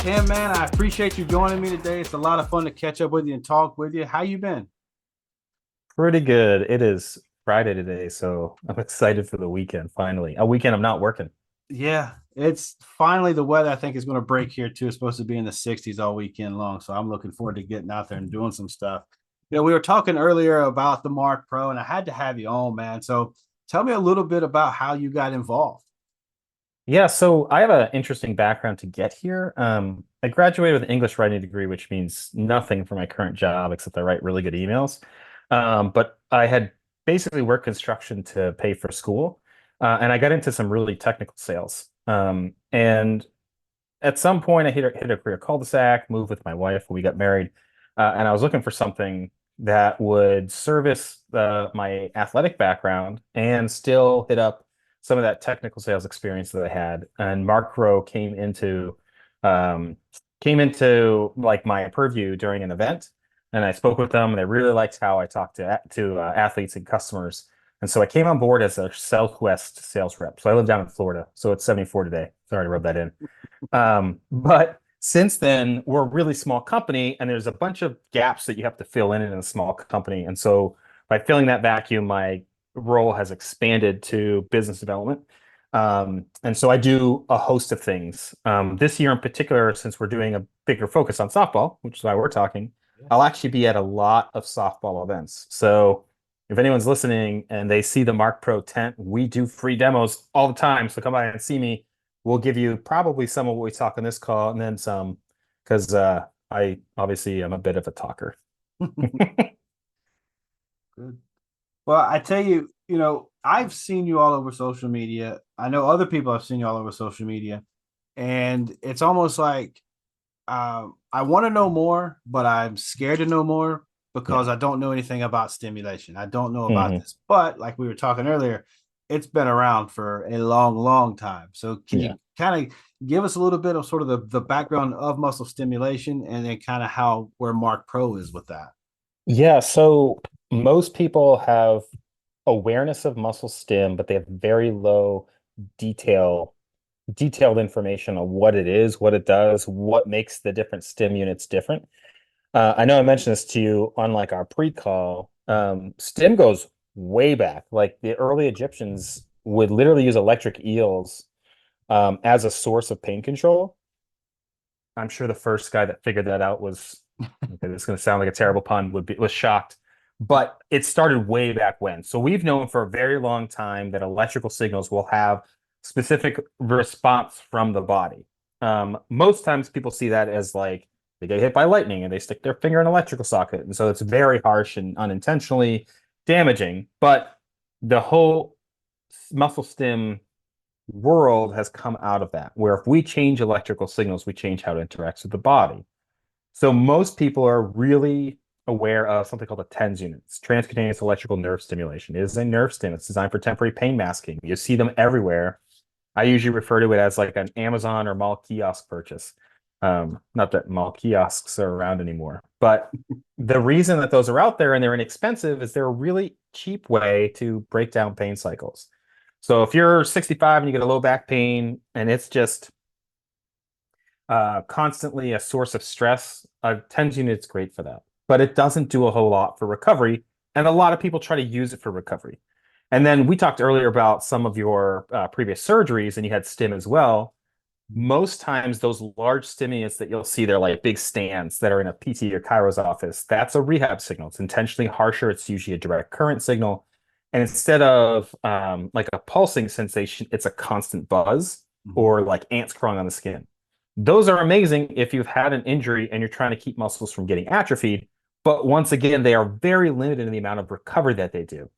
Tim, man, I appreciate you joining me today. It's a lot of fun to catch up with you and talk with you. How you been? Pretty good. It is Friday today, so I'm excited for the weekend finally. A weekend I'm not working. Yeah, it's finally the weather I think is going to break here too. It's supposed to be in the 60s all weekend long. So I'm looking forward to getting out there and doing some stuff. We were talking earlier about the Marc Pro, and I had to have you on, man. So tell me a little bit about how you got involved. Yeah, so I have an interesting background to get here. I graduated with an English writing degree, which means nothing for my current job except I write really good emails. But I had basically worked construction to pay for school, and I got into some really technical sales. And at some point, I hit a career cul-de-sac, moved with my wife, we got married, and I was looking for something that would service my athletic background and still hit up some of that technical sales experience that I had. And Marc Pro um, came into like my purview during an event, and I spoke with them, and they really liked how I talked to athletes and customers. And so I came on board as a Southwest sales rep. So I live down in Florida, so it's 74 today. Sorry to rub that in. But since then, we're a really small company, and there's a bunch of gaps that you have to fill in a small company. And so by filling that vacuum, my role has expanded to business development. And so I do a host of things. This year in particular, since we're doing a bigger focus on softball, which is why we're talking, I'll actually be at a lot of softball events. So if anyone's listening and they see the Marc Pro tent, we do free demos all the time. So come by and see me. We'll give you probably some of what we talk on this call and then some, because I obviously am a bit of a talker. Good. Well, I tell you, I've seen you all over social media. I know other people have seen you all over social media, and it's almost like I want to know more, but I'm scared to know more Yeah. because I don't know anything about stimulation. I don't know about Hmm. this. But like we were talking earlier, it's been around for a long, long time. So can you Yeah. kind of give us a little bit of sort of the background of muscle stimulation and then kind of how where Marc Pro is with that? Yeah. So most people have awareness of muscle stim, but they have very low detail, detailed information on what it is, what it does, what makes the different stim units different. I know I mentioned this to you on like our pre-call. Stim goes way back. Like the early Egyptians would literally use electric eels as a source of pain control. I'm sure the first guy that figured that out was, okay, this is going to sound like a terrible pun, was shocked. But it started way back when. So we've known for a very long time that electrical signals will have specific response from the body. Most times people see that as like they get hit by lightning and they stick their finger in an electrical socket. And so it's very harsh and unintentionally damaging. But the whole muscle stim world has come out of that, where if we change electrical signals, we change how it interacts with the body. So most people are really aware of something called a TENS unit. It's transcutaneous electrical nerve stimulation. It is a nerve stim. It's designed for temporary pain masking. You see them everywhere. I usually refer to it as like an Amazon or mall kiosk purchase. Not that mall kiosks are around anymore, but the reason that those are out there and they're inexpensive is they're a really cheap way to break down pain cycles. So if you're 65 and you get a low back pain and it's just constantly a source of stress, a TENS unit's great for that. But it doesn't do a whole lot for recovery. And a lot of people try to use it for recovery. And then we talked earlier about some of your previous surgeries, and you had stim as well. Most times, those large stimulants that you'll see, they're like big stands that are in a PT or chiro's office. That's a rehab signal. It's intentionally harsher. It's usually a direct current signal. And instead of like a pulsing sensation, it's a constant buzz Mhm. or like ants crawling on the skin. Those are amazing if you've had an injury and you're trying to keep muscles from getting atrophied. But once again, they are very limited in the amount of recovery that they do.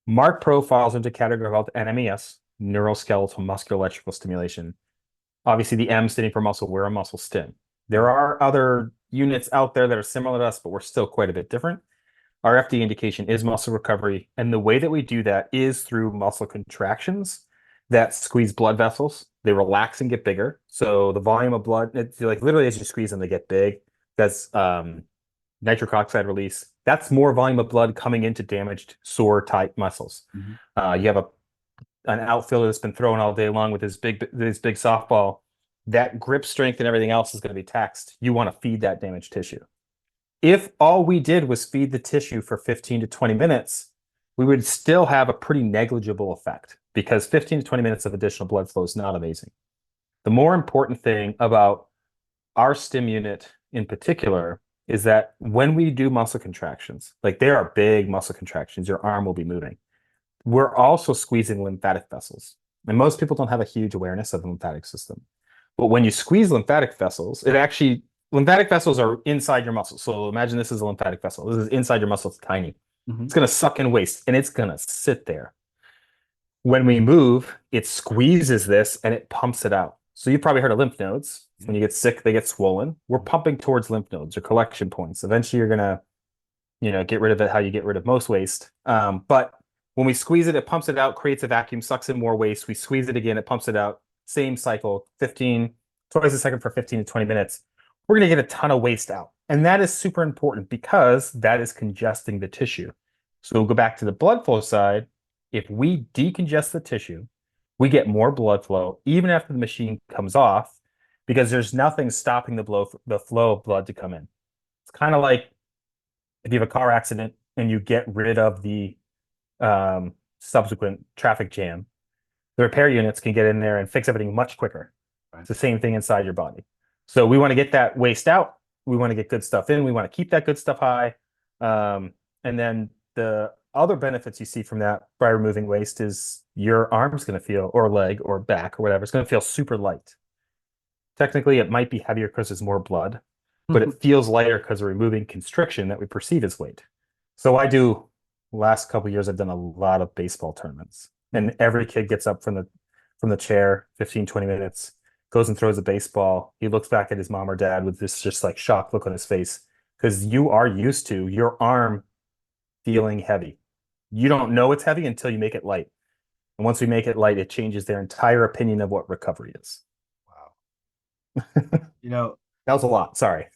Marc Pro falls into a category called NMES, neuroskeletal muscular electrical stimulation. Obviously, the M standing for muscle, we're a muscle stim. There Right. are other units out there that are similar to us, but we're still quite a bit different. Our FD indication is muscle recovery. And the way that we do that is through muscle contractions that squeeze blood vessels. They relax and get bigger. So the volume of blood, it's like literally as you squeeze them, they get big. That's nitric oxide release. That's more volume of blood coming into damaged, sore, tight muscles. You have an outfielder that's been throwing all day long with his big softball. that grip strength and everything else is going to be taxed. You want to feed that damaged tissue. If all we did was feed the tissue for 15 to 20 minutes, we would still have a pretty negligible effect because 15 to 20 minutes of additional blood flow is not amazing. The more important thing about our stim unit in particular is that when we do muscle contractions, like they are big muscle contractions, your arm will be moving. We're also squeezing lymphatic vessels. And most people don't have a huge awareness of the lymphatic system. But when you squeeze lymphatic vessels, lymphatic vessels are inside your muscle. So imagine this is a lymphatic vessel. This is inside your muscle. It's tiny. Mhm. It's going to suck in waste and it's going to sit there. When we move, it squeezes this and it pumps it out. So you've probably heard of lymph nodes. When you get sick, they get swollen. We're pumping towards lymph nodes or collection points. Eventually, you're going to, get rid of it how you get rid of most waste. But when we squeeze it, it pumps it out, creates a vacuum, sucks in more waste. We squeeze it again, it pumps it out. Same cycle, 15, twice a second for 15 to 20 minutes. We're going to get a ton of waste out. And that is super important because that is congesting the tissue. So we'll go back to the blood flow side. If we decongest the tissue, we get more blood flow even after the machine comes off because there's nothing stopping the flow of blood to come in. It's kind of like if you have a car accident and you get rid of the subsequent traffic jam, the repair units can get in there and fix everything much quicker. Right. It's the same thing inside your body. So we want to get that waste out. We want to get good stuff in. We want to keep that good stuff high. And then the other benefits you see from that by removing waste is your arm's going to feel, or leg or back or whatever, it's going to feel super light. Technically, it might be heavier because there's more blood, but it feels lighter because we're removing constriction that we perceive as weight. So last couple of years, I've done a lot of baseball tournaments, and every kid gets up from the chair, 15, 20 minutes, goes and throws a baseball. He looks back at his mom or dad with this just like shocked look on his face because you are used to your arm feeling heavy. You don't know it's heavy until you make it light. And once we make it light, it changes their entire opinion of what recovery is. Wow. You know, That was a lot. Sorry.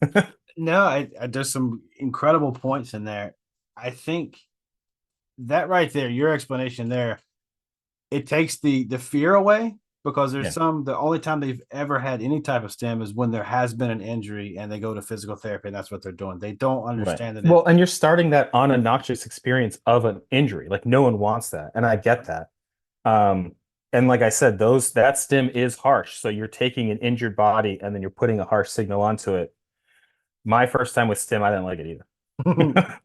no, there's some incredible points in there. I think that right there, your explanation there, it takes the fear away because there's Yeah. the only time they've ever had any type of stem is when there has been an injury and they go to physical therapy and that's what they're doing. They don't Right. understand that Well, and you're starting that unobnoxious experience of an injury. Like no one wants that. And I get that. Um, and like I said, that stim is harsh. So you're taking an injured body and then you're putting a harsh signal onto it. My first time with stim, I didn't like it it. either.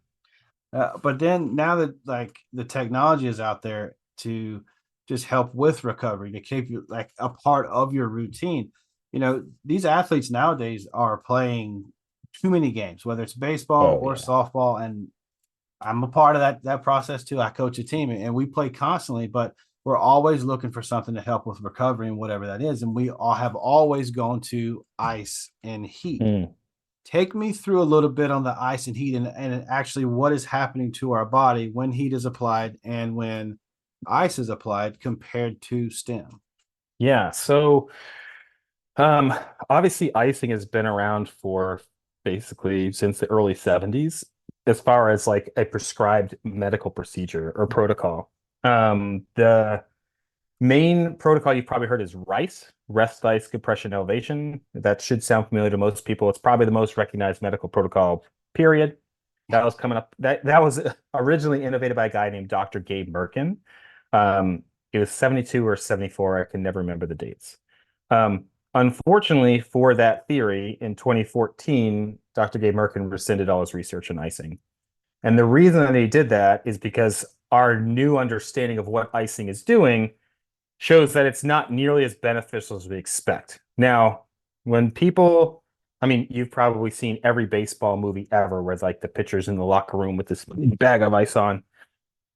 But then now that like the technology is out there to just help with recovery, to keep you like a part of your routine, these athletes nowadays are playing too many games, whether it's baseball Oh or yeah. softball. And I'm a part of that process too. I coach a team and we play constantly, but we're always looking for something to help with recovery and whatever that is. And we all have always gone to ice and heat. Mm. Take me through a little bit on the ice and heat and actually what is happening to our body when heat is applied and when ice is applied compared to stem. Yeah. So um obviously icing has been around for basically since the early 70s as far as like a prescribed medical procedure or protocol. The main protocol you've probably heard is RICE, rest, ice, compression, elevation. That should sound familiar to most people. It's probably the most recognized medical protocol, period. That was coming up. That was originally innovated by a guy named Dr. Gabe Merkin. It was 72 or 74. I can never remember the dates. Um, Unfortunately for that theory, in 2014, Dr. Gabe Merkin rescinded all his research on icing. And the reason that he did that is because our new understanding of what icing is doing shows that it's not nearly as beneficial as we expect. Now, I mean, you've probably seen every baseball movie ever where like the pitcher's in the locker room with this bag of ice on.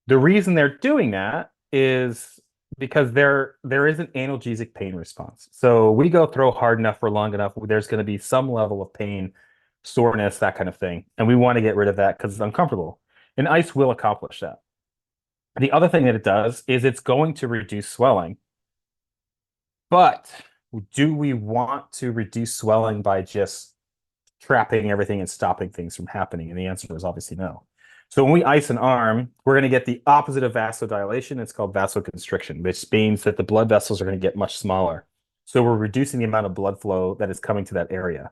The reason they're doing that is because there is an analgesic pain response. So we go throw hard enough for long enough, there's going to be some level of pain, soreness, that kind of thing. And we want to get rid of that because it's uncomfortable. And ice will accomplish that. The other thing that it does is it's going to reduce swelling. But do we want to reduce swelling by just trapping everything and stopping things from happening? And the answer is obviously no. So when we ice an arm, we're going to get the opposite of vasodilation. It's called vasoconstriction, which means that the blood vessels are going to get much smaller. So we're reducing the amount of blood flow that is coming to that area,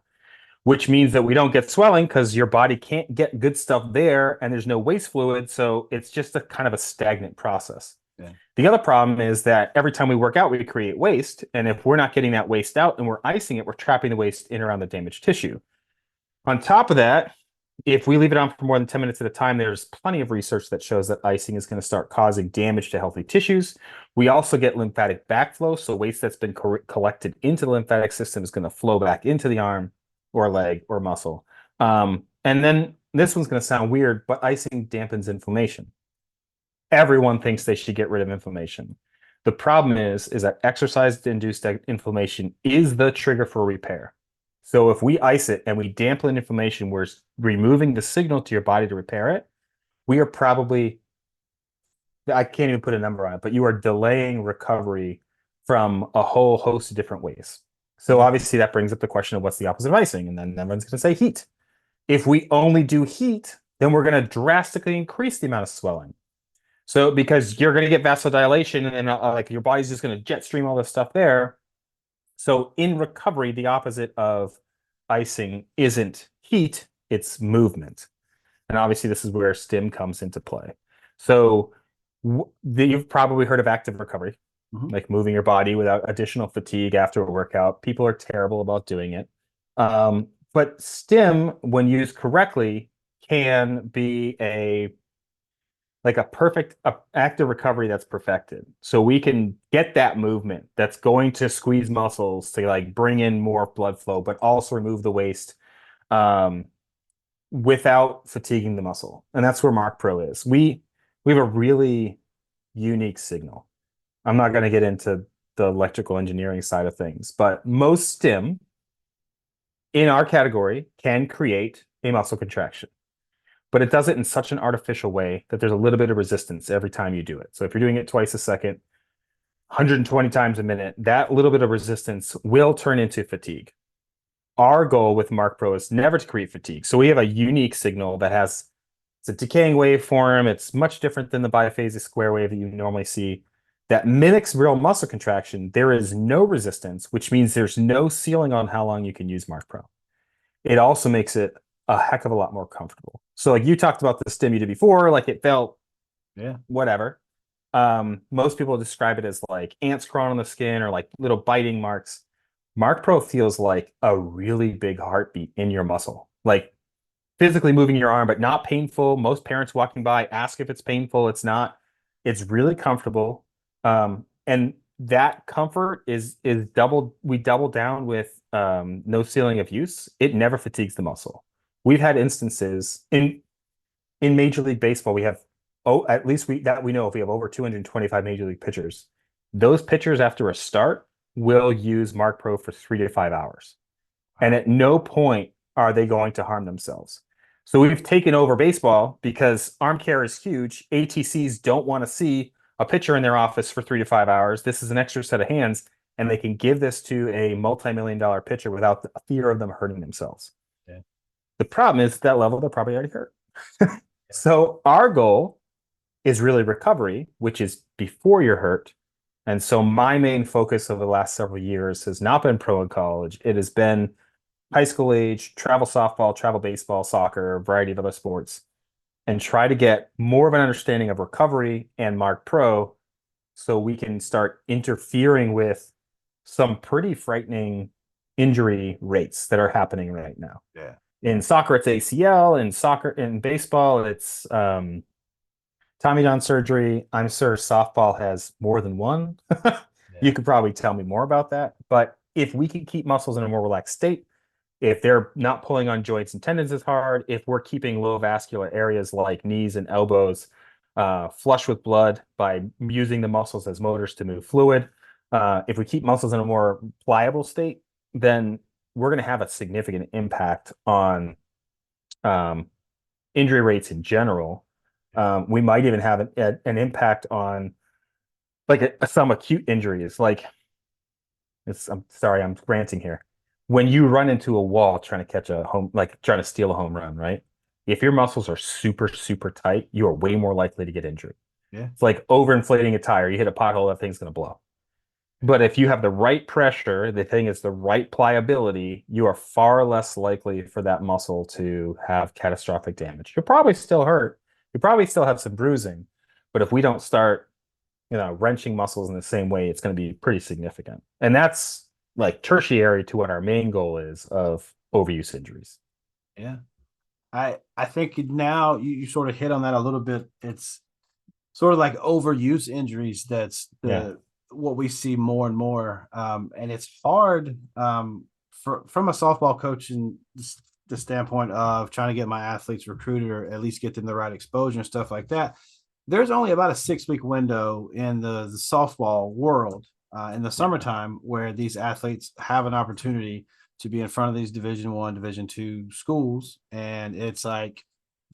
which means that we don't get swelling because your body can't get good stuff there and there's no waste fluid. So it's just a kind of a stagnant process. Yeah. The other problem is that every time we work out, we create waste. And if we're not getting that waste out and we're icing it, we're trapping the waste in around the damaged tissue. On top of that, if we leave it on for more than 10 minutes at a time, there's plenty of research that shows that icing is going to start causing damage to healthy tissues. We also get lymphatic backflow. So waste that's been collected into the lymphatic system is going to flow back into the arm or leg or muscle. And then this one's going to sound weird, but icing dampens inflammation. Everyone thinks they should get rid of inflammation. The problem is that exercise-induced inflammation is the trigger for repair. So if we ice it and we dampen inflammation, we're removing the signal to your body to repair it. We are probably, I can't even put a number on it, but you are delaying recovery from a whole host of different ways. So obviously that brings up the question of what's the opposite of icing, and then everyone's going to say heat. If we only do heat, then we're going to drastically increase the amount of swelling. So because you're going to get vasodilation and like your body's just going to jet stream all this stuff there. So in recovery, the opposite of icing isn't heat, it's movement. And obviously this is where stim comes into play. So you've probably heard of active recovery, like moving your body without additional fatigue after a workout. People are terrible about doing it. But stim, when used correctly, can be a perfect active recovery that's perfected. So we can get that movement that's going to squeeze muscles to like bring in more blood flow, but also remove the waste um, without fatiguing the muscle. And that's where Marc Pro is. We have a really unique signal. I'm not going to get into the electrical engineering side of things, but most stim in our category can create a muscle contraction, but it does it in such an artificial way that there's a little bit of resistance every time you do it. So if you're doing it twice a second, 120 times a minute, that little bit of resistance will turn into fatigue. Our goal with Marc Pro is never to create fatigue. So we have a unique signal that has, it's a decaying waveform. It's much different than the biphasic square wave that you normally see that mimics real muscle contraction. There is no resistance, which means there's no ceiling on how long you can use Marc Pro. It also makes it a heck of a lot more comfortable. So like you talked about the stim you did before, like it felt whatever. Most people describe it as like ants crawling on the skin or like little biting marks. Marc Pro feels like a really big heartbeat in your muscle, like physically moving your arm, but not painful. Most parents walking by ask if it's painful. It's not. It's really comfortable. And that comfort is doubled. We double down with no ceiling of use. It never fatigues the muscle. We've had instances in Major League Baseball. We have at least we know of. We have over 225 Major League pitchers. Those pitchers after a start will use Marc Pro for 3 to 5 hours, and at no point are they going to harm themselves. So we've taken over baseball because arm care is huge. ATCs don't want to see a pitcher in their office for 3 to 5 hours. This is an extra set of hands, and they can give this to a multi-million-dollar pitcher without the fear of them hurting themselves. Yeah. The problem is at that level, they're probably already hurt. So our goal is really recovery, which is before you're hurt. And so my main focus over the last several years has not been pro and college. It has been high school age, travel softball, travel baseball, soccer, a variety of other sports, and try to get more of an understanding of recovery and Marc Pro so we can start interfering with some pretty frightening injury rates that are happening right now. Yeah. In soccer, it's ACL. In baseball, it's Tommy John surgery. I'm sure softball has more than one. You could probably tell me more about that. But if we can keep muscles in a more relaxed state, if they're not pulling on joints and tendons as hard, if we're keeping low vascular areas like knees and elbows flush with blood by using the muscles as motors to move fluid, if we keep muscles in a more pliable state, then we're going to have a significant impact on injury rates in general. We might even have an impact on like some acute injuries. Like, I'm sorry, I'm ranting here. When you run into a wall trying to catch a home, like trying to steal a home run, right? If your muscles are super, super tight, you are way more likely to get injured. Yeah. It's like overinflating a tire. You hit a pothole, that thing's going to blow. But if you have the right pressure, the thing is the right pliability, you are far less likely for that muscle to have catastrophic damage. You'll probably still hurt. You probably still have some bruising. But if we don't start, wrenching muscles in the same way, it's going to be pretty significant. And that's like tertiary to what our main goal is of overuse injuries. Yeah. I think now you sort of hit on that a little bit. It's sort of like overuse injuries. That's Yeah. the what we see more and more. And it's hard from a softball coach and the standpoint of trying to get my athletes recruited or at least get them the right exposure and stuff like that. There's only about a 6 week window in the softball world in the Yeah. summertime where these athletes have an opportunity to be in front of these Division 1, Division 2 schools, and it's like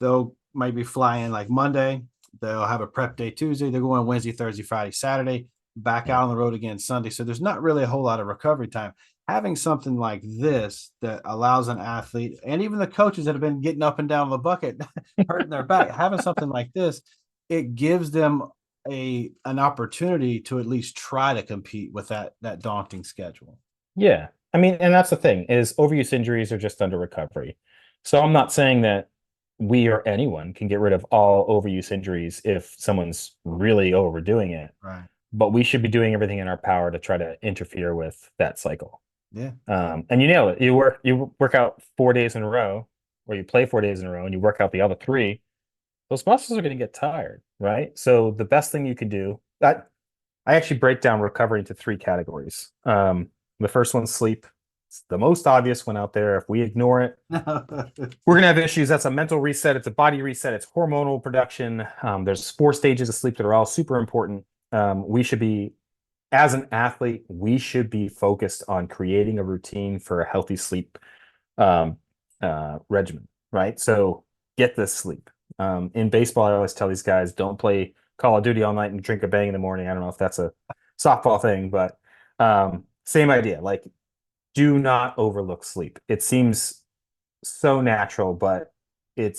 they'll maybe fly in like Monday, they'll have a prep day Tuesday, they're going Wednesday, Thursday, Friday, Saturday, back Yeah. out on the road again Sunday. So there's not really a whole lot of recovery time. Having something like this that allows an athlete and even the coaches that have been getting up and down the bucket, hurting their back, having something like this, it gives them an opportunity to at least try to compete with that daunting schedule. Yeah. I mean, and that's the thing is overuse injuries are just under recovery. So I'm not saying that we or anyone can get rid of all overuse injuries if someone's really overdoing it, Right. but we should be doing everything in our power to try to interfere with that cycle. Yeah. And you nail it. You work out 4 days in a row, or you play 4 days in a row, and you work out the other three. Those muscles are going to get tired, right? So the best thing you can do, that I actually break down recovery into three categories. The first one's sleep. It's the most obvious one out there. If we ignore it, we're going to have issues. That's a mental reset. It's a body reset. It's hormonal production. There's 4 stages of sleep that are all super important. We should be, as an athlete, we should be focused on creating a routine for a healthy sleep um, regimen, right? So get this sleep. In baseball, I always tell these guys, don't play Call of Duty all night and drink a bang in the morning. I don't know if that's a softball thing, but same idea. Like, do not overlook sleep. It seems so natural, but it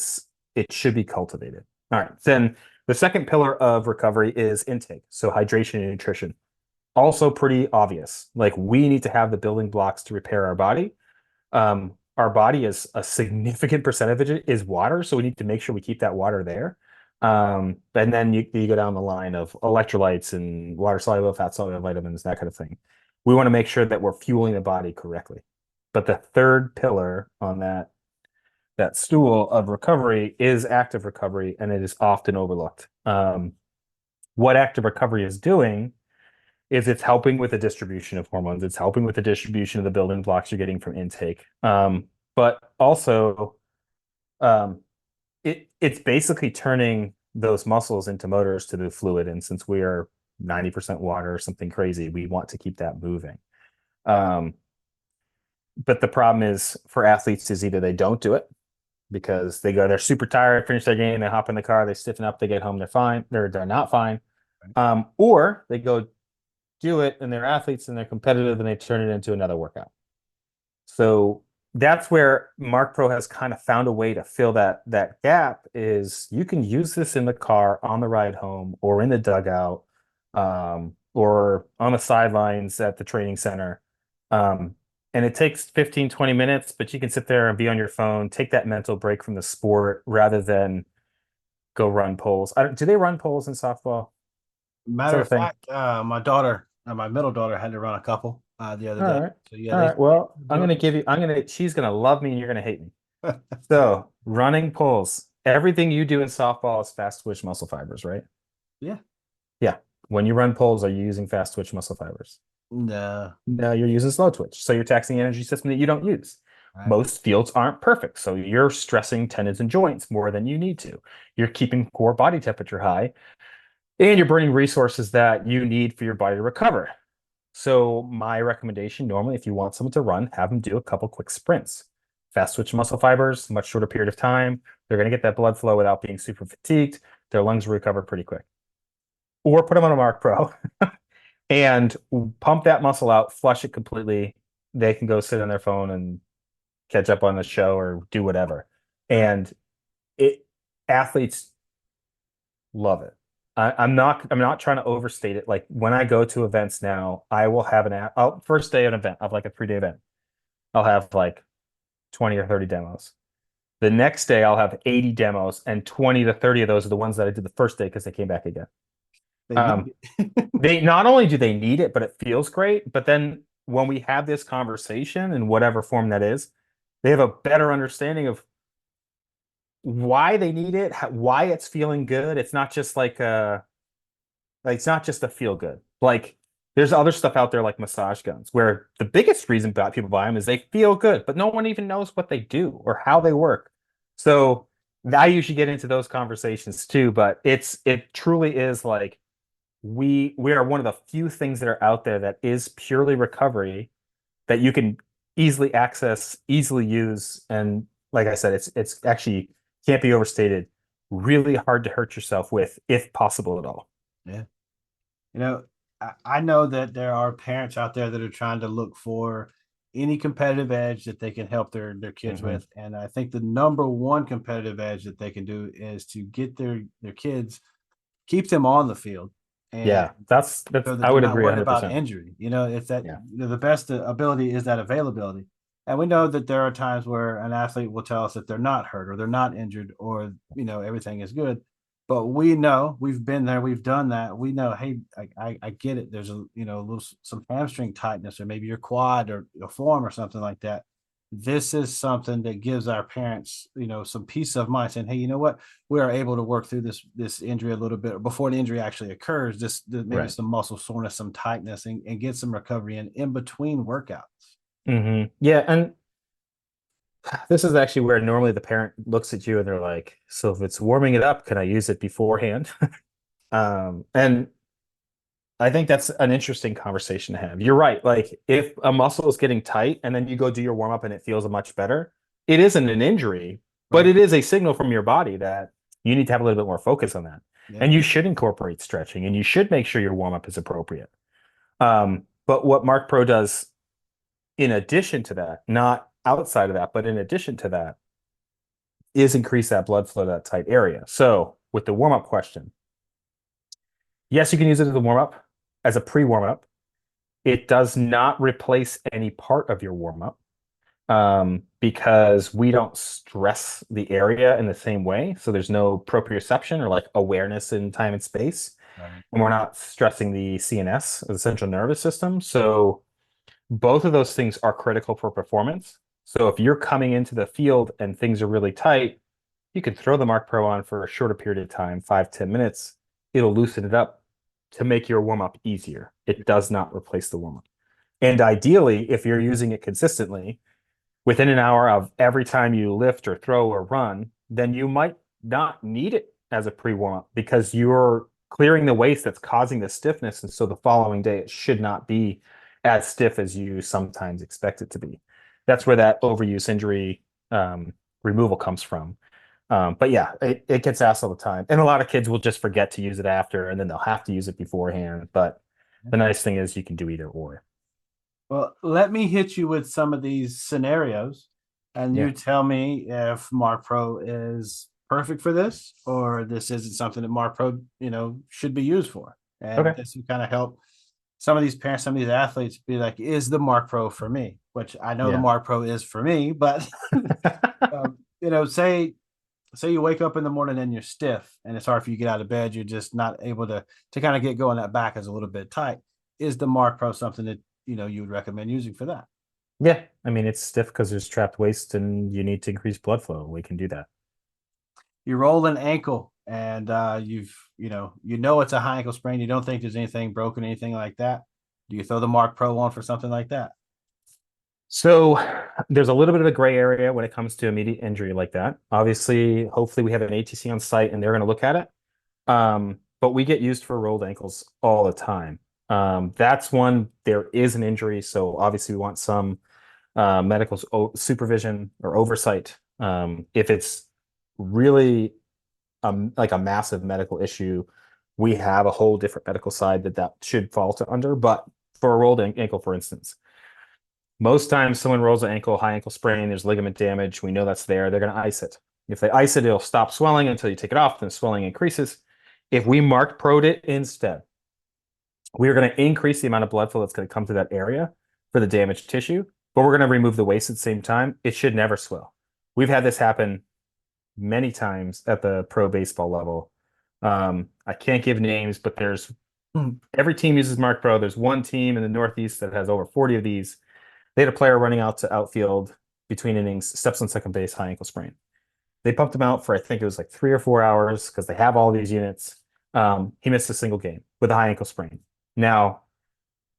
should be cultivated. All right. Then the second pillar of recovery is intake. So hydration and nutrition. Also pretty obvious. Like we need to have the building blocks to repair our body. Our body is a significant percentage of it is water, so we need to make sure we keep that water there. And then you go down the line of electrolytes and water soluble, fat soluble vitamins, that kind of thing. We want to make sure that we're fueling the body correctly. But the third pillar on that stool of recovery is active recovery, and it is often overlooked. What active recovery is doing is it's helping with the distribution of hormones. It's helping with the distribution of the building blocks you're getting from intake. But also, um, it's basically turning those muscles into motors to the fluid. And since we are 90% water or something crazy, we want to keep that moving. Um, but the problem is for athletes is either they don't do it because they're super tired, finish their game, they hop in the car, they stiffen up, they get home, they're fine, they're not fine. Or they go do it and they're athletes and they're competitive and they turn it into another workout. So that's where Marc Pro has kind of found a way to fill that gap is you can use this in the car on the ride home or in the dugout or on the sidelines at the training center. And it takes 15, 20 minutes, but you can sit there and be on your phone, take that mental break from the sport rather than go run poles. Do they run poles in softball? Is Matter that a of thing? fact, my daughter, my middle daughter, had to run a couple the other All day. right. So yeah, All they right. Well, do she's gonna love me and you're gonna hate me. it. So, running poles. Everything you do in softball is fast twitch muscle fibers, right? Yeah. Yeah. When you run poles, are you using fast twitch muscle fibers? No. No, you're using slow twitch. So you're taxing the energy system that you don't use. Right. Most fields aren't perfect. So you're stressing tendons and joints more than you need to. You're keeping core body temperature high and you're burning resources that you need for your body to recover. So my recommendation normally, if you want someone to run, have them do a couple quick sprints. Fast twitch muscle fibers, much shorter period of time. They're going to get that blood flow without being super fatigued. Their lungs recover pretty quick. Or put them on a Marc Pro and pump that muscle out, flush it completely. They can go sit on their phone and catch up on the show or do whatever. Right. And it athletes love it. I'm not trying to overstate it. Like when I go to events now, I will have first day of an event of like a 3-day event. I'll have like 20 or 30 demos. The next day I'll have 80 demos, and 20 to 30 of those are the ones that I did the first day because they came back again. They Um, need it. they not only do they need it, but it feels great. But then when we have this conversation in whatever form that is, they have a better understanding of why they need it, why it's feeling good. It's not just like it's not just a feel good. Like there's other stuff out there like massage guns, where the biggest reason people buy them is they feel good, but no one even knows what they do or how they work. So I usually get into those conversations too, but it truly is like we are one of the few things that are out there that is purely recovery that you can easily access, easily use, and like I said, it's actually can't be overstated. Really hard to hurt yourself with, if possible at all. Yeah. You know, I know that there are parents out there that are trying to look for any competitive edge that they can help their kids Hmm. with. And I think the number one competitive edge that they can do is to get their kids, keep them on the field, and Yeah, that's so that I they're would not agree worried about 100%. injury. You know, it's that Yeah. the best ability is that availability. And we know that there are times where an athlete will tell us that they're not hurt or they're not injured or, everything is good. But we know we've been there, we've done that. We know, hey, I get it. There's a little some hamstring tightness or maybe your quad or your forearm or something like that. This is something that gives our parents, some peace of mind saying, hey, you know what? We are able to work through this injury a little bit before the injury actually occurs. Maybe Right. some muscle soreness, some tightness, and get some recovery in between workouts. Yeah, and this is actually where normally the parent looks at you and they're like, "So if it's warming it up, can I use it beforehand?" And I think that's an interesting conversation to have. You're right. Like if a muscle is getting tight and then you go do your warm up and it feels much better, it isn't an injury, but Right. it is a signal from your body that you need to have a little bit more focus on that. Yeah. And you should incorporate stretching and you should make sure your warm up is appropriate. But what Marc Pro does in addition to that, not outside of that, but in addition to that, is increase that blood flow to that tight area. So with the warm up question, yes, you can use it as a warm up, as a pre warm up. It does not replace any part of your warm up because we don't stress the area in the same way. So there's no proprioception or like awareness in time and space. Right. And we're not stressing the CNS, the central nervous system. So both of those things are critical for performance. So if you're coming into the field and things are really tight, you can throw the Marc Pro on for a shorter period of time, 5, 10 minutes. It'll loosen it up to make your warm up easier. It does not replace the warm up. And ideally, if you're using it consistently, within an hour of every time you lift or throw or run, then you might not need it as a pre warm up because you're clearing the waste that's causing the stiffness. And so the following day, it should not be as stiff as you sometimes expect it to be. That's where that overuse injury removal comes from. But yeah, it gets asked all the time. And a lot of kids will just forget to use it after, and then they'll have to use it beforehand. But the nice thing is you can do either or. Well, let me hit you with some of these scenarios, and Yeah. you tell me if Mark Pro is perfect for this or this isn't something that Mark Pro, should be used for. And Okay. this will kind of help some of these parents, some of these athletes be like, is the Mark Pro for me? Which I know the Yeah. Mark Pro is for me, but say you wake up in the morning and you're stiff and it's hard for you to get out of bed, you're just not able to kind of get going. That back is a little bit tight. Is the Mark Pro something that you would recommend using for that? Yeah. I mean, it's stiff because there's trapped waste and you need to increase blood flow. We can do that. You roll an ankle and you know it's a high ankle sprain. You don't think there's anything broken, anything like that. Do you throw the Mark Pro on for something like that? So there's a little bit of a gray area when it comes to immediate injury like that. Obviously, hopefully we have an ATC on site and they're going to look at it. But we get used for rolled ankles all the time. That's one, there is an injury. So obviously we want some medical supervision or oversight. If it's really like a massive medical issue, we have a whole different medical side that should fall to under. But for a rolled ankle, for instance, most times someone rolls an ankle, high ankle sprain, there's ligament damage. We know that's there. They're going to ice it. If they ice it, it'll stop swelling until you take it off, then swelling increases. If we Marc Pro'd it instead, we are going to increase the amount of blood flow that's going to come through that area for the damaged tissue, but we're going to remove the waste at the same time. It should never swell. We've had this happen many times at the pro baseball level. I can't give names, but there's every team uses Marc Pro. There's one team in the Northeast that has over 40 of these. They had a player running out to outfield between innings, steps on second base, high ankle sprain. They pumped him out for I think it was like 3 or 4 hours because they have all these units. He missed a single game with a high ankle sprain. Now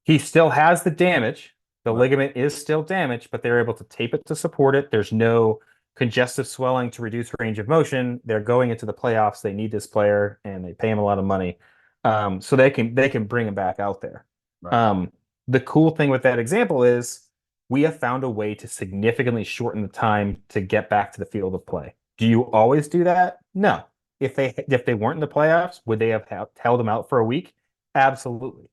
he still has the damage. The Right. ligament is still damaged, but they're able to tape it to support it. There's no congestive swelling to reduce range of motion. They're going into the playoffs. They need this player, and they pay him a lot of money, so they can bring him back out there. Right. Um, the cool thing with that example is we have found a way to significantly shorten the time to get back to the field of play. Do you always do that? No. If they weren't in the playoffs, would they have held them out for a week? Absolutely.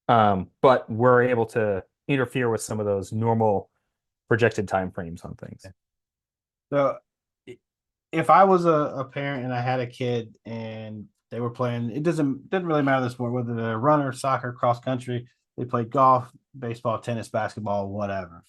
But we're able to interfere with some of those normal projected time frames on things. So if I was a parent and I had a kid and they were playing, it didn't really matter the sport, whether they're runner, soccer, cross country, they played golf, baseball, tennis, basketball, whatever.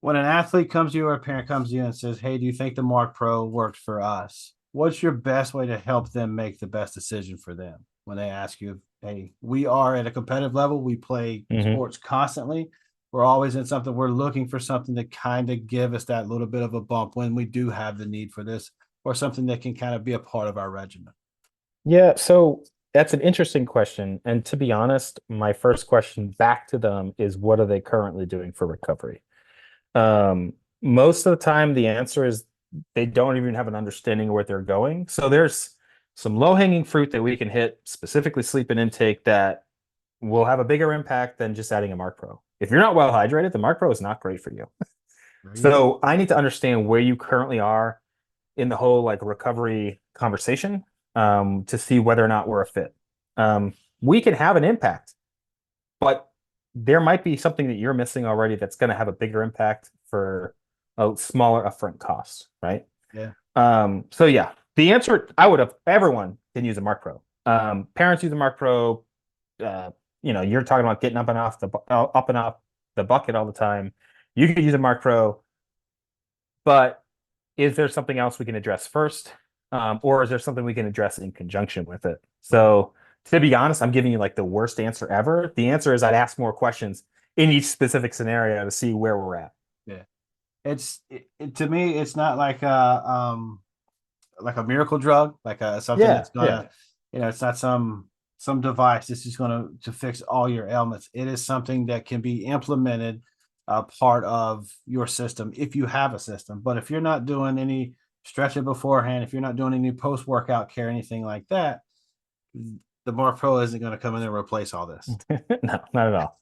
When an athlete comes to you or a parent comes to you and says, "Hey, do you think the Marc Pro worked for us?" What's your best way to help them make the best decision for them when they ask you, "Hey, we are at a competitive level. We play Mhm. sports constantly. We're always in something. We're looking for something to kind of give us that little bit of a bump when we do have the need for this, or something that can kind of be a part of our regimen." Yeah, so that's an interesting question. And to be honest, my first question back to them is what are they currently doing for recovery? Most of the time, the answer is they don't even have an understanding of where they're going. So there's some low-hanging fruit that we can hit, specifically sleep and intake, that will have a bigger impact than just adding a Marc Pro. If you're not well hydrated, the Marc Pro is not great for you. There you go. So I need to understand where you currently are in the whole like recovery conversation, to see whether or not we're a fit. We can have an impact, but there might be something that you're missing already that's going to have a bigger impact for a smaller upfront cost, right? Yeah. So yeah, the answer I would have everyone can use a Marc Pro. Parents use a Marc Pro. Uh, you're talking about getting up and off the bucket all the time. You could use a Marc Pro, but is there something else we can address first? Or is there something we can address in conjunction with it? Right. So to be honest, I'm giving you like the worst answer ever. The answer is I'd ask more questions in each specific scenario to see where we're at. Yeah. To me, it's not like a miracle drug, like something Yeah, that's yeah. gonna, it's not some device that's just gonna to fix all your ailments. It is something that can be implemented, part of your system if you have a system. But if you're not doing any stretching beforehand, if you're not doing any post workout care, anything like that, the Mark Pro isn't going to come in and replace all this. No, not at all.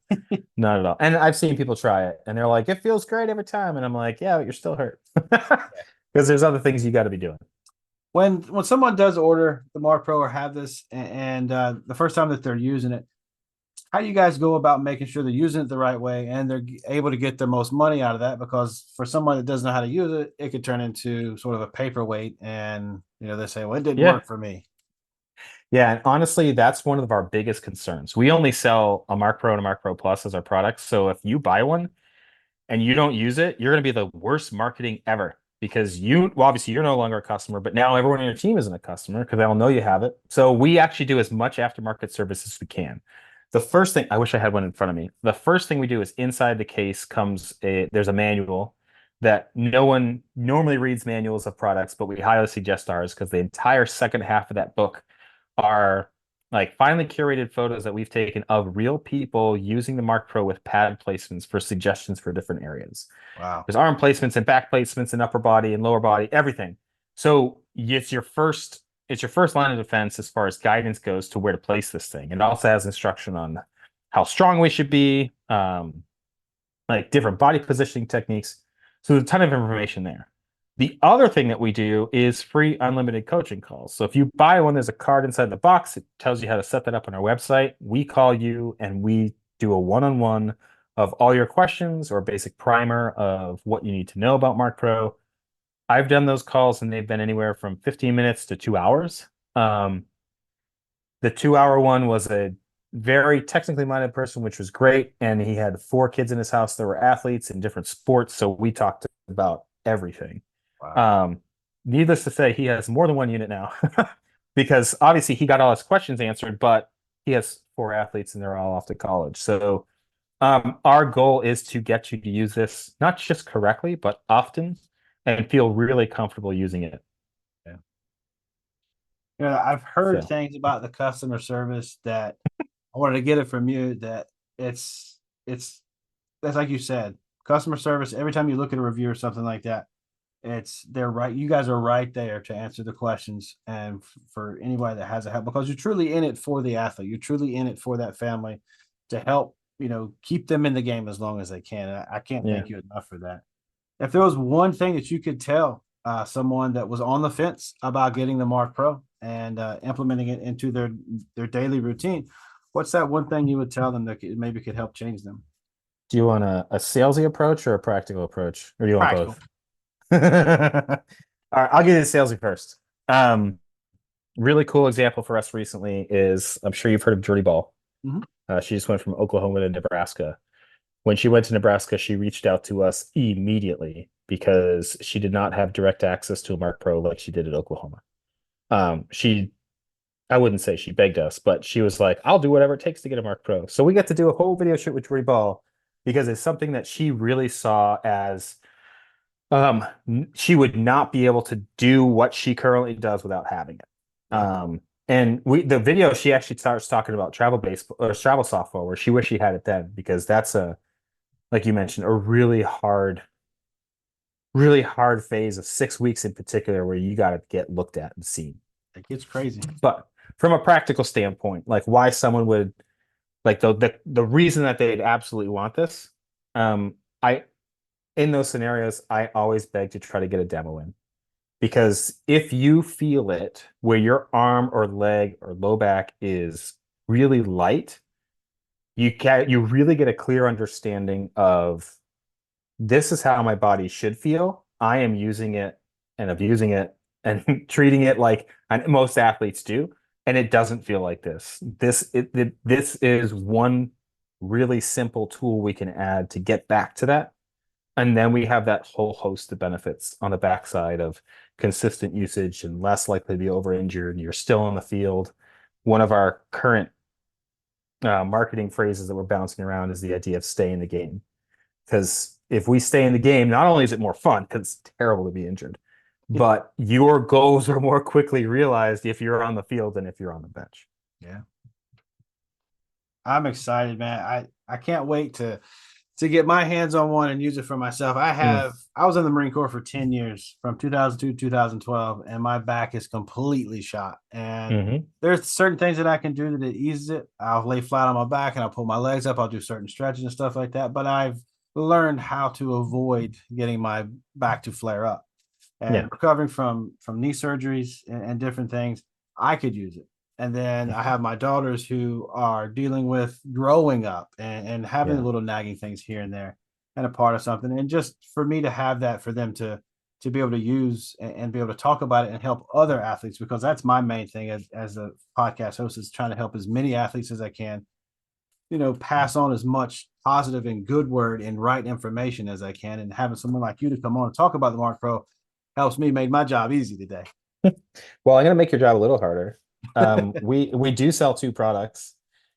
Not at all. And I've seen people try it and they're like, it feels great every time. And I'm like, yeah, but you're still hurt. Because there's other things you got to be doing. When someone does order the Mark Pro or have this, and the first time that they're using it, how do you guys go about making sure they're using it the right way and they're able to get their most money out of that? Because for someone that doesn't know how to use it, it could turn into sort of a paperweight, and they say, "Well, it didn't Yeah. work for me." Yeah. And honestly, that's one of our biggest concerns. We only sell a Marc Pro and a Marc Pro Plus as our products. So if you buy one and you don't use it, you're going to be the worst marketing ever because well, obviously you're no longer a customer, but now everyone on your team isn't a customer because they all know you have it. So we actually do as much aftermarket service as we can. The first thing, I wish I had one in front of me. The first thing we do is inside the case there's a manual that no one normally reads manuals of products, but we highly suggest ours because the entire second half of that book are like finely curated photos that we've taken of real people using the Marc Pro with pad placements for suggestions for different areas. Wow. There's arm placements and back placements and upper body and lower body, everything. So it's your first line of defense as far as guidance goes to where to place this thing. It also has instruction on how strong we should be, like different body positioning techniques. So there's a ton of information there. The other thing that we do is free unlimited coaching calls. So if you buy one, there's a card inside the box. It tells you how to set that up on our website. We call you and we do a one-on-one of all your questions or a basic primer of what you need to know about Marc Pro. I've done those calls and they've been anywhere from 15 minutes to 2 hours. The 2 hour one was a very technically minded person, which was great. And he had 4 kids in his house that were athletes in different sports. So we talked about everything. Wow. Um, Needless to say, he has more than one unit now because obviously he got all his questions answered, but he has 4 athletes and they're all off to college. So our goal is to get you to use this not just correctly, but often and feel really comfortable using it. Yeah. I've heard So, things about the customer service that I wanted to get it from you that it's that's like you said, customer service. Every time you look at a review or something like that, they're right. You guys are right there to answer the questions and for anybody that has a help because you're truly in it for the athlete. You're truly in it for that family to help, keep them in the game as long as they can. And I can't yeah. thank you enough for that. If there was one thing that you could tell someone that was on the fence about getting the Mark Pro and implementing it into their daily routine, what's that one thing you would tell them that maybe could help change them? Do you want a salesy approach or a practical approach, or do you want Practical. both? All right, I'll give you the salesy first. Really cool example for us recently is I'm sure you've heard of Dirty Ball. Mhm. She just went from Oklahoma to Nebraska. When she went to Nebraska, she reached out to us immediately because she did not have direct access to a Mark Pro like she did at Oklahoma. She I wouldn't say she begged us, but she was like, I'll do whatever it takes to get a Mark Pro. So we got to do a whole video shoot with Dirty Ball because it's something that she really saw as she would not be able to do what she currently does without having it. Yeah. And the video she actually starts talking about travel base or travel software where she wished she had it then because that's like you mentioned, a really hard phase of 6 weeks in particular where you got to get looked at and seen. It gets crazy. But from a practical standpoint, like why someone would like the reason that they'd absolutely want this, I in those scenarios, I always beg to try to get a demo in. Because if you feel it where your arm or leg or low back is really light, you really get a clear understanding of this is how my body should feel. I am using it and abusing it and treating it like most athletes do, and it doesn't feel like this. This is one really simple tool we can add to get back to that. And then we have that whole host of benefits on the backside of consistent usage and less likely to be over injured. You're still on the field. One of our current marketing phrases that we're bouncing around is the idea of stay in the game. Because if we stay in the game, not only is it more fun, because it's terrible to be injured, but your goals are more quickly realized if you're on the field than if you're on the bench. Yeah. I'm excited, man. I can't wait to get my hands on one and use it for myself. Mm. I was in the Marine Corps for 10 years from 2002 to 2012 and my back is completely shot. And Hmm. there's certain things that I can do that it eases it. I'll lay flat on my back and I'll pull my legs up. I'll do certain stretches and stuff like that, but I've learned how to avoid getting my back to flare up. And Yeah. recovering from knee surgeries and different things, I could use it. And then I have my daughters who are dealing with growing up and having Yeah. little nagging things here and there and a part of something. And just for me to have that for them to be able to use and be able to talk about it and help other athletes, because that's my main thing as a podcast host is trying to help as many athletes as I can, pass on as much positive and good word and right information as I can. And having someone like you to come on and talk about the Mark Pro helps me make my job easy today. Well, I'm gonna make your job a little harder. We do sell 2 products,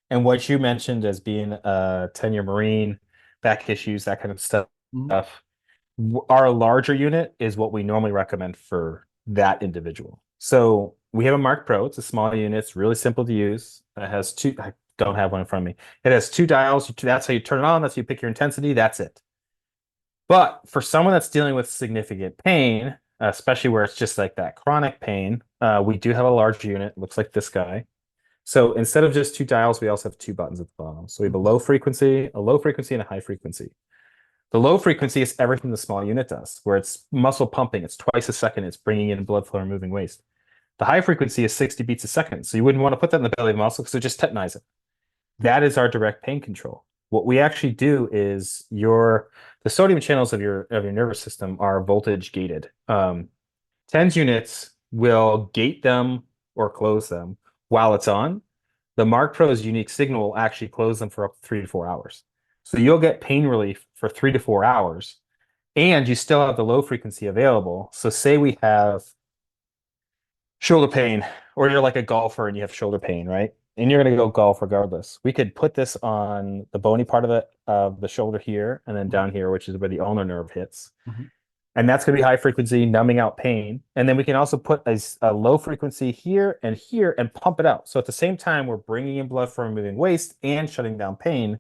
and what you mentioned as being a 10-year Marine, back issues, that kind of stuff. Mhm. Our larger unit is what we normally recommend for that individual. So we have a Mark Pro. It's a small unit. It's really simple to use. It has two. I don't have one in front of me. It has 2 dials. That's how you turn it on. That's how you pick your intensity. That's it. But for someone that's dealing with significant pain, especially where it's just like that chronic pain, we do have a large unit. Looks like this guy. So instead of just 2 dials, we also have 2 buttons at the bottom. So we have a low frequency, and a high frequency. The low frequency is everything the small unit does, where it's muscle pumping. It's twice a second. It's bringing in blood flow and moving waste. The high frequency is 60 beats a second. So you wouldn't want to put that in the belly of the muscle because it just tetanize it. That is our direct pain control. What we actually do is the sodium channels of your nervous system are voltage gated. TENS units will gate them or close them while it's on, The Marc Pro's unique signal will actually close them for up to 3 to 4 hours. So you'll get pain relief for 3 to 4 hours, and you still have the low frequency available. So say we have shoulder pain, or you're like a golfer and you have shoulder pain, right? And you're going to go golf regardless. We could put this on the bony part of the shoulder here, and then down here, which is where the ulnar nerve hits. Mhm. And that's going to be high frequency, numbing out pain. And then we can also put a low frequency here and pump it out. So at the same time, we're bringing in blood from removing waste and shutting down pain.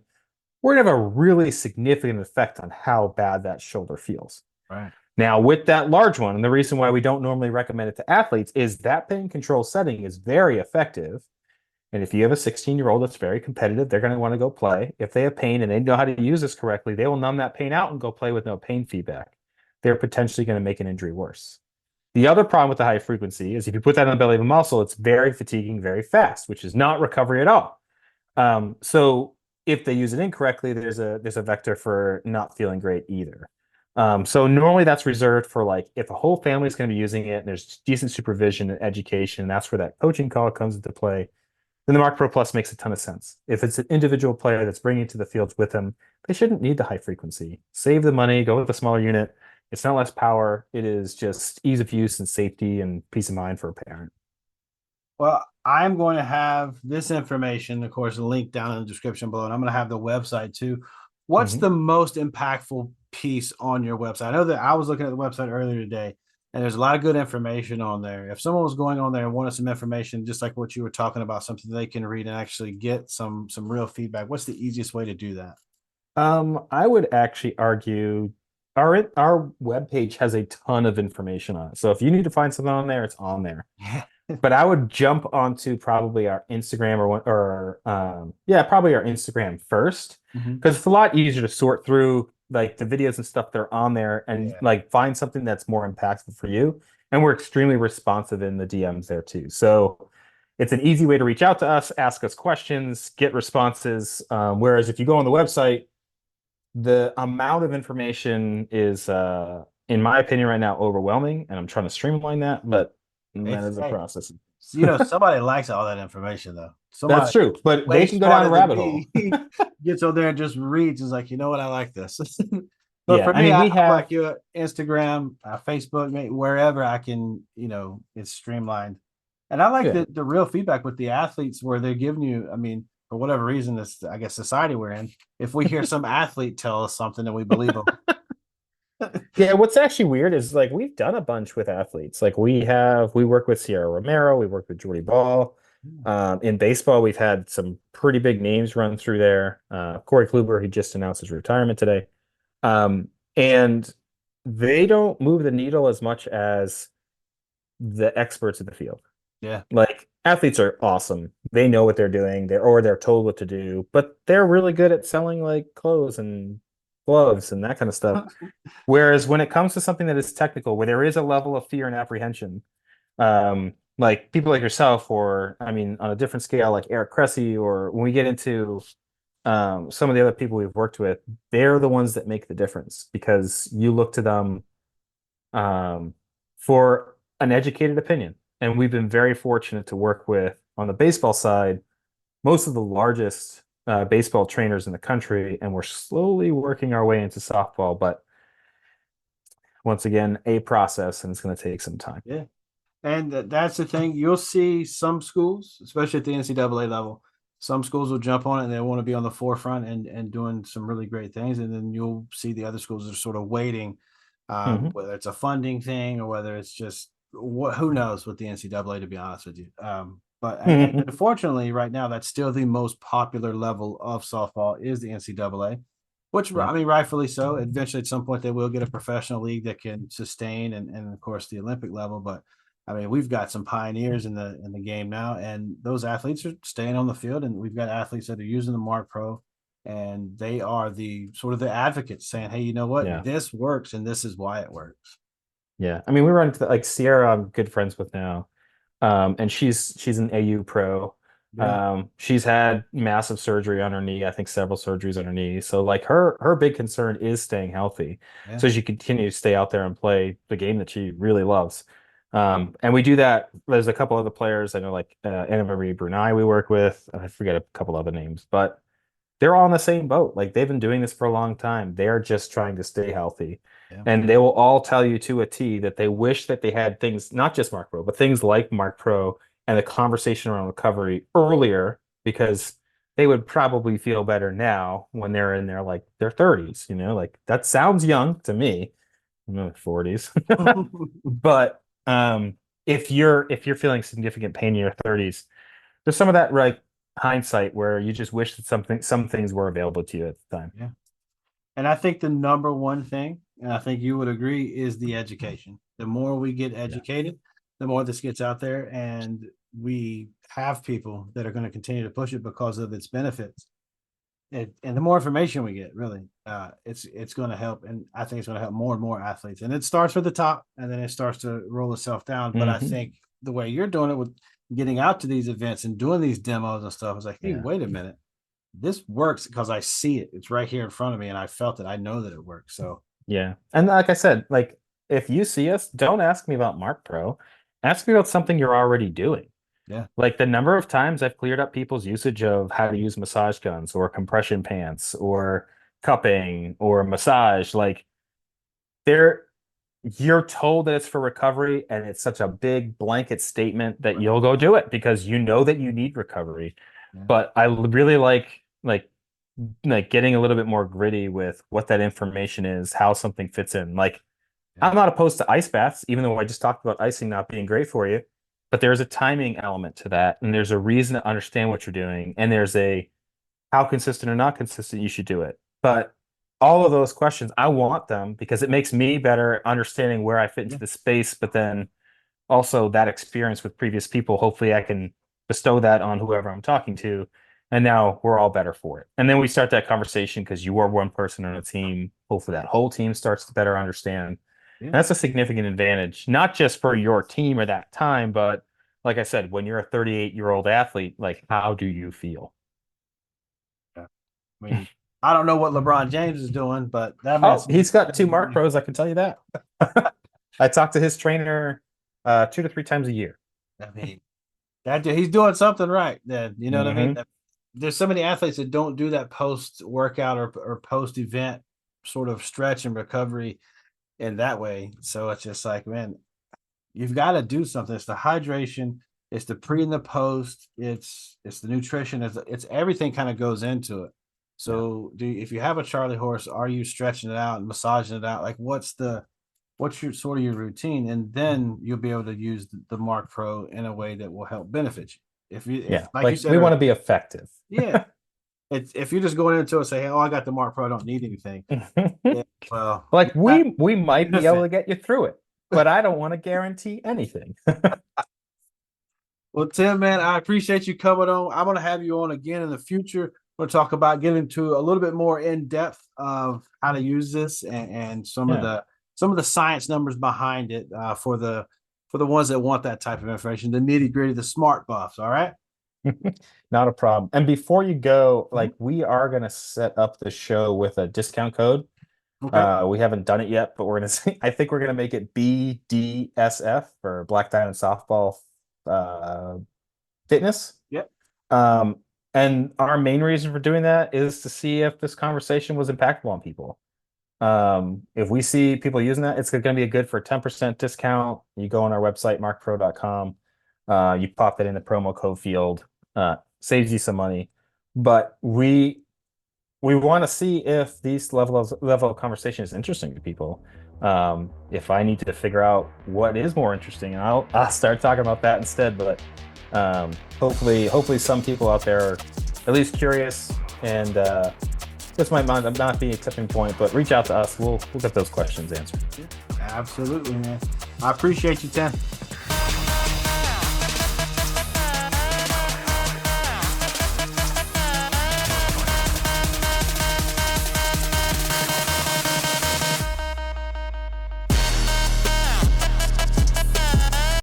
We're going to have a really significant effect on how bad that shoulder feels. Right. Now, with that large one, and the reason why we don't normally recommend it to athletes is that pain control setting is very effective. And if you have a 16-year-old that's very competitive, they're going to want to go play. If they have pain and they know how to use this correctly, they will numb that pain out and go play with no pain feedback. They're potentially going to make an injury worse. The other problem with the high frequency is if you put that on the belly of a muscle, it's very fatiguing, very fast, which is not recovery at all. So if they use it incorrectly, there's a vector for not feeling great either. So normally that's reserved for like if a whole family is going to be using it and there's decent supervision and education, and that's where that coaching call comes into play. Then the Marc Pro Plus makes a ton of sense. If it's an individual player that's bringing it to the fields with them, they shouldn't need the high frequency. Save the money, go with a smaller unit. It's not less power. It is just ease of use and safety and peace of mind for a parent. Well, I'm going to have this information, of course, linked down in the description below, and I'm going to have the website too. What's Mhm. the most impactful piece on your website? I know that I was looking at the website earlier today, and there's a lot of good information on there. If someone was going on there and wanted some information, just like what you were talking about, something they can read and actually get some real feedback, what's the easiest way to do that? I would actually argue our webpage has a ton of information on it. So if you need to find something on there, it's on there. Yeah. But I would jump onto probably our Instagram yeah, probably our Instagram first Mhm. because it's a lot easier to sort through like the videos and stuff that are on there and Yeah. like find something that's more impactful for you. And we're extremely responsive in the DMs there too. So it's an easy way to reach out to us, ask us questions, get responses. Whereas if you go on the website, the amount of information is, in my opinion, right now overwhelming, and I'm trying to streamline that, but that It's is a hey, process. somebody likes all that information though. That's Somebody true, but they way can go down a smarter than rabbit hole. me gets on there and just reads. Is like, you know what? I like this. But Yeah, for I me, mean, we I'm have, like you, Instagram, Facebook, wherever I can, it's streamlined. And I like yeah, the real feedback with the athletes where they're giving you, I mean, for whatever reason, this, I guess, society we're in, if we hear some athlete tell us something and we believe them. yeah. What's actually weird is like we've done a bunch with athletes. Like we work with Sierra Romero, we work with Jordy Ball. In baseball, we've had some pretty big names run through there. Corey Kluber, he just announced his retirement today. And they don't move the needle as much as the experts in the field. Yeah. Like athletes are awesome. They know what they're doing. They're told what to do, but they're really good at selling like clothes and gloves and that kind of stuff. Whereas when it comes to something that is technical, where there is a level of fear and apprehension, like people like yourself, or I mean, on a different scale, like Eric Cressy, or when we get into some of the other people we've worked with, they're the ones that make the difference because you look to them um, for an educated opinion. And we've been very fortunate to work with, on the baseball side, most of the largest baseball trainers in the country. And we're slowly working our way into softball. But once again, a process, and it's going to take some time. Yeah. And that's the thing. You'll see some schools, especially at the NCAA level, some schools will jump on it and they want to be on the forefront and doing some really great things. And then you'll see the other schools are sort of waiting, Mhm. whether it's a funding thing or whether it's just who knows with the NCAA, to be honest with you. But unfortunately, right now, that's still the most popular level of softball is the NCAA, which I Yep. mean, rightfully so. Eventually, at some point, they will get a professional league that can sustain and of course the Olympic level. But I mean, we've got some pioneers in the game now, and those athletes are staying on the field, and we've got athletes that are using the Marc Pro, and they are the sort of the advocates saying, "Hey, you know what? Yeah. This works, and this is why it works." Yeah. I mean, we run into like Sierra, I'm good friends with now. And she's an AU pro. Yeah, She's had massive surgery on her knee, I think several surgeries on her knee. So like her big concern is staying healthy. yeah, So she continue to stay out there and play the game that she really loves. And we do that. There's a couple other players I know, like Anna Marie Brunei we work with. I forget a couple other names, but they're all in the same boat. Like they've been doing this for a long time. They're just trying to stay healthy. Yeah. And they will all tell you to a T that they wish that they had things, not just Marc Pro, but things like Marc Pro and the conversation around recovery earlier, because they would probably feel better now when they're in their 30s, like that sounds young to me. I'm in my 40s. But if you're feeling significant pain in your 30s, there's some of that hindsight where you just wish that some things were available to you at the time. Yeah. And I think the number one thing, and I think you would agree, is the education. The more we get educated, the more this gets out there, and we have people that are going to continue to push it because of its benefits. And the more information we get, really, it's going to help, and I think it's going to help more and more athletes. And it starts with the top, and then it starts to roll itself down. But I think the way you're doing it with getting out to these events and doing these demos and stuff is like, hey, wait a minute, this works because I see it. It's right here in front of me, and I felt it. I know that it works. So Yeah. And like I said, like if you see us, don't ask me about Marc Pro. Ask me about something you're already doing. yeah, Like the number of times I've cleared up people's usage of how to use massage guns or compression pants or cupping or massage, like they're you're told that it's for recovery, and it's such a big blanket statement that you'll go do it because you know that you need recovery. yeah, But I really like getting a little bit more gritty with what that information is, how something fits in. Like yeah, I'm not opposed to ice baths, even though I just talked about icing not being great for you. But there's a timing element to that, and there's a reason to understand what you're doing, and there's a how consistent or not consistent you should do it. But all of those questions, I want them because it makes me better understanding where I fit into yeah, the space, but then also that experience with previous people, hopefully I can bestow that on whoever I'm talking to. And now we're all better for it. And then we start that conversation because you are one person on a team. Hopefully that whole team starts to better understand. And yeah. that's a significant advantage, not just for your team or that time, but like I said, when you're a 38-year-old athlete, like how do you feel? Yeah. I mean, I don't know what LeBron James is doing, but that Oh, man's he's got two Marc Pros, I can tell you that. I talk to his trainer 2 to 3 times a year. I mean, he's doing something right. Then you know what I mean. Hmm. There's so many athletes that don't do that post workout or post event sort of stretch and recovery in that way. So it's just like, man, you've got to do something. It's the hydration, it's the pre and the post, it's the nutrition, it's everything kind of goes into it. Yeah. So if you have a Charlie horse, are you stretching it out and massaging it out? Like what's your sort of your routine? And then you'll be able to use the Marc Pro in a way that will help benefit you. If Yeah. like you Like said, we want to be effective. yeah. It's if you're just going into it and say, hey, oh, I got the Marc Pro, I don't need anything. Yeah, well, Like that we might be able benefit. to get you through it, but I don't want to guarantee anything. Well, Tim, man, I appreciate you coming on. I'm going to have you on again in the future. We'll talk about getting into a little bit more in depth of how to use this and Yeah. some of the science numbers behind it for the ones that want that type of information, the nitty gritty, the smart buffs. All right. Not a problem. And before you go, Mhm. like we are gonna set up the show with a discount code. Okay. We haven't done it yet, but we're gonna say, I think we're gonna make it BDSF for Black Diamond Softball uh, Fitness. Yep. Um, and our main reason for doing that is to see if this conversation was impactful on people. If we see people using that, it's going to be good for a 10% discount. You go on our website, marcpro.com. You pop that in the promo code field. Saves you some money. But we want to see if these level of conversation is interesting to people. If I need to figure out what is more interesting, and I'll start talking about that instead. But hopefully some people out there are at least curious, and this might not be a tipping point, but reach out to us. We'll get those questions answered. Absolutely, man. I appreciate you, Tim.